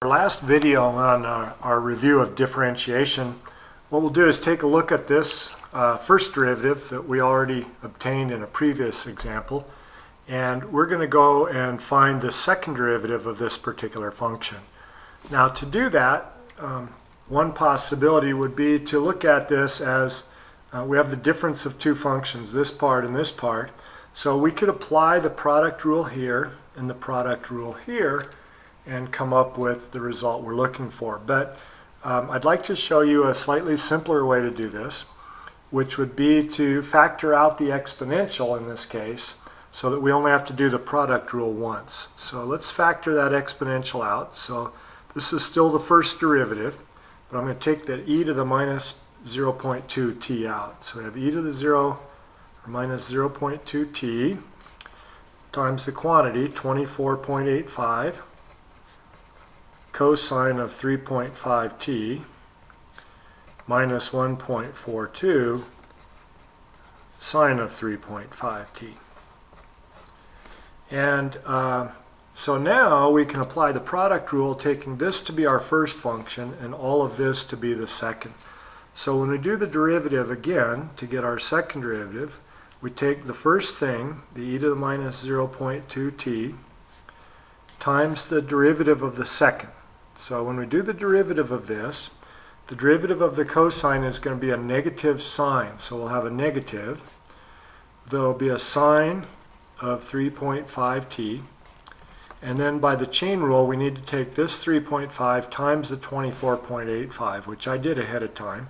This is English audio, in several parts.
Our last video on our review of differentiation, what we'll do is take a look at this first derivative that we already obtained in a previous example, and we're going to go and find the second derivative of this particular function. Now to do that, one possibility would be to look at this as we have the difference of two functions, this part and this part, so we could apply the product rule here and the product rule here and come up with the result we're looking for. But I'd like to show you a slightly simpler way to do this, which would be to factor out the exponential in this case so that we only have to do the product rule once. So let's factor that exponential out. So this is still the first derivative, but I'm going to take that e to the minus 0.2t out. So we have e to the 0 or minus 0.2t times the quantity 24.85 cosine of 3.5t minus 1.42 sine of 3.5t. And so now we can apply the product rule, taking this to be our first function and all of this to be the second. So when we do the derivative again to get our second derivative, we take the first thing, the e to the minus 0.2t, times the derivative of the second. So when we do the derivative of this, the derivative of the cosine is going to be a negative sign. So we'll have a negative. There will be a sine of 3.5t. And then by the chain rule, we need to take this 3.5 times the 24.85, which I did ahead of time.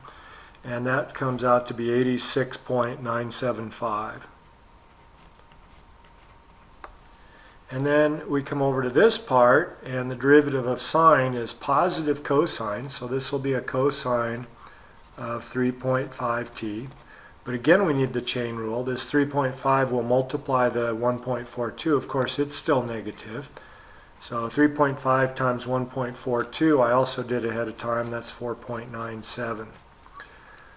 And that comes out to be 86.975. And then we come over to this part, and the derivative of sine is positive cosine, so this will be a cosine of 3.5t. But again, we need the chain rule. This 3.5 will multiply the 1.42. Of course, it's still negative. So 3.5 times 1.42, I also did ahead of time, that's 4.97.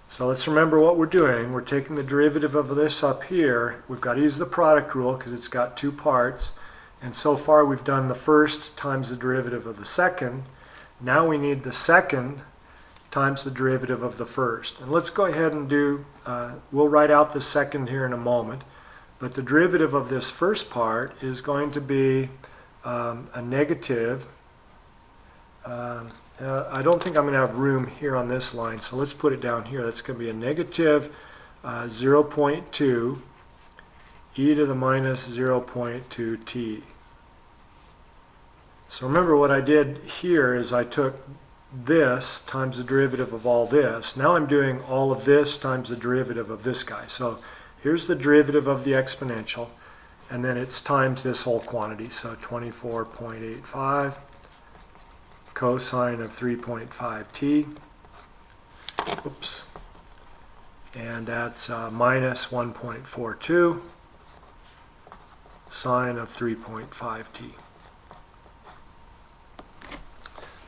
So let's remember what we're doing. We're taking the derivative of this up here. We've got to use the product rule because it's got two parts. And so far we've done the first times the derivative of the second. Now we need the second times the derivative of the first. And let's go ahead and do, we'll write out the second here in a moment. But the derivative of this first part is going to be a negative. I don't think I'm going to have room here on this line, so let's put it down here. That's going to be a negative 0.2 e to the minus 0.2t. So remember what I did here is I took this times the derivative of all this. Now I'm doing all of this times the derivative of this guy. So here's the derivative of the exponential, and then it's times this whole quantity. So 24.85 cosine of 3.5t. Oops. And that's minus 1.42 sine of 3.5t.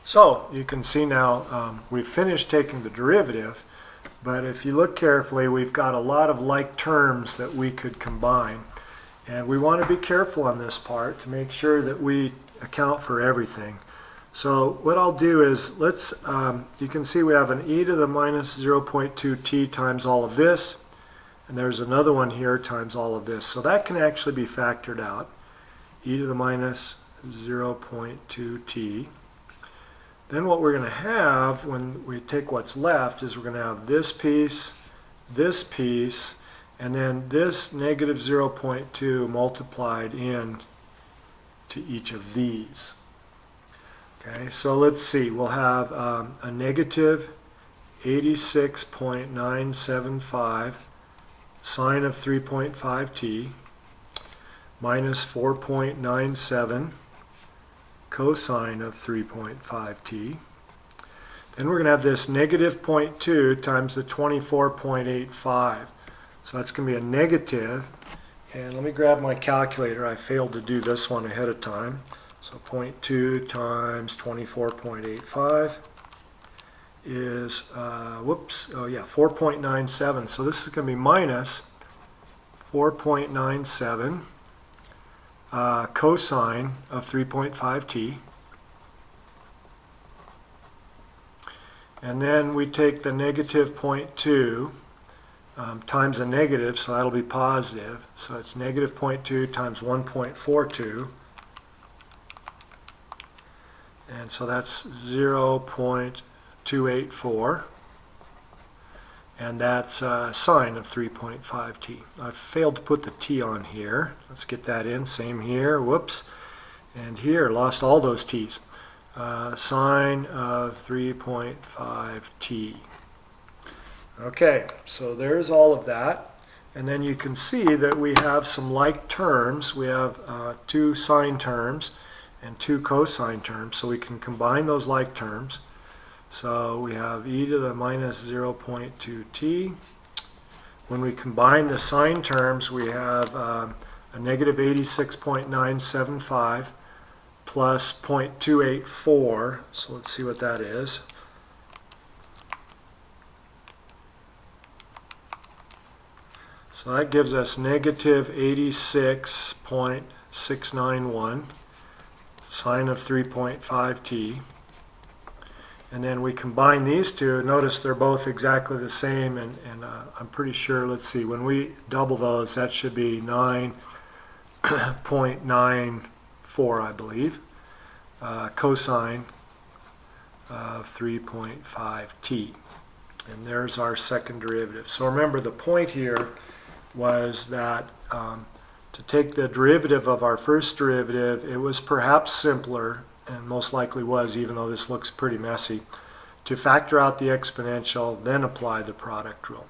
So you can see now we've finished taking the derivative, but if you look carefully, we've got a lot of like terms that we could combine. And we want to be careful on this part to make sure that we account for everything. So what I'll do is, let's, you can see we have an e to the minus 0.2t times all of this, and there's another one here times all of this. So that can actually be factored out, e to the minus 0.2t. Then what we're going to have when we take what's left is we're going to have this piece, and then this negative 0.2 multiplied in to each of these. Okay, so let's see. We'll have a negative 86.975 sine of 3.5t minus 4.97 cosine of 3.5t. Then we're going to have this negative 0.2 times the 24.85. So that's going to be a negative. And let me grab my calculator. I failed to do this one ahead of time. So 0.2 times 24.85 is, 4.97. So this is going to be minus 4.97 cosine of 3.5t And then we take the negative 0.2 times a negative, so that'll be positive. So it's negative 0.2 times 1.42. And so that's 0.284. And that's a sine of 3.5t. I've failed to put the t on here. Let's get that in. Same here. Whoops. And here, lost all those t's. Sine of 3.5t. Okay, so there's all of that. And then you can see that we have some like terms. We have two sine terms and two cosine terms. So we can combine those like terms. So we have e to the minus 0.2t. When we combine the sine terms, we have a negative 86.975 plus 0.284. So let's see what that is. So that gives us negative 86.691 sine of 3.5t. And then we combine these two. Notice they're both exactly the same, and I'm pretty sure, let's see, when we double those, that should be 9.94, I believe, cosine of 3.5t. And there's our second derivative. So remember, the point here was that to take the derivative of our first derivative, it was perhaps simpler, and most likely was, even though this looks pretty messy, to factor out the exponential, then apply the product rule.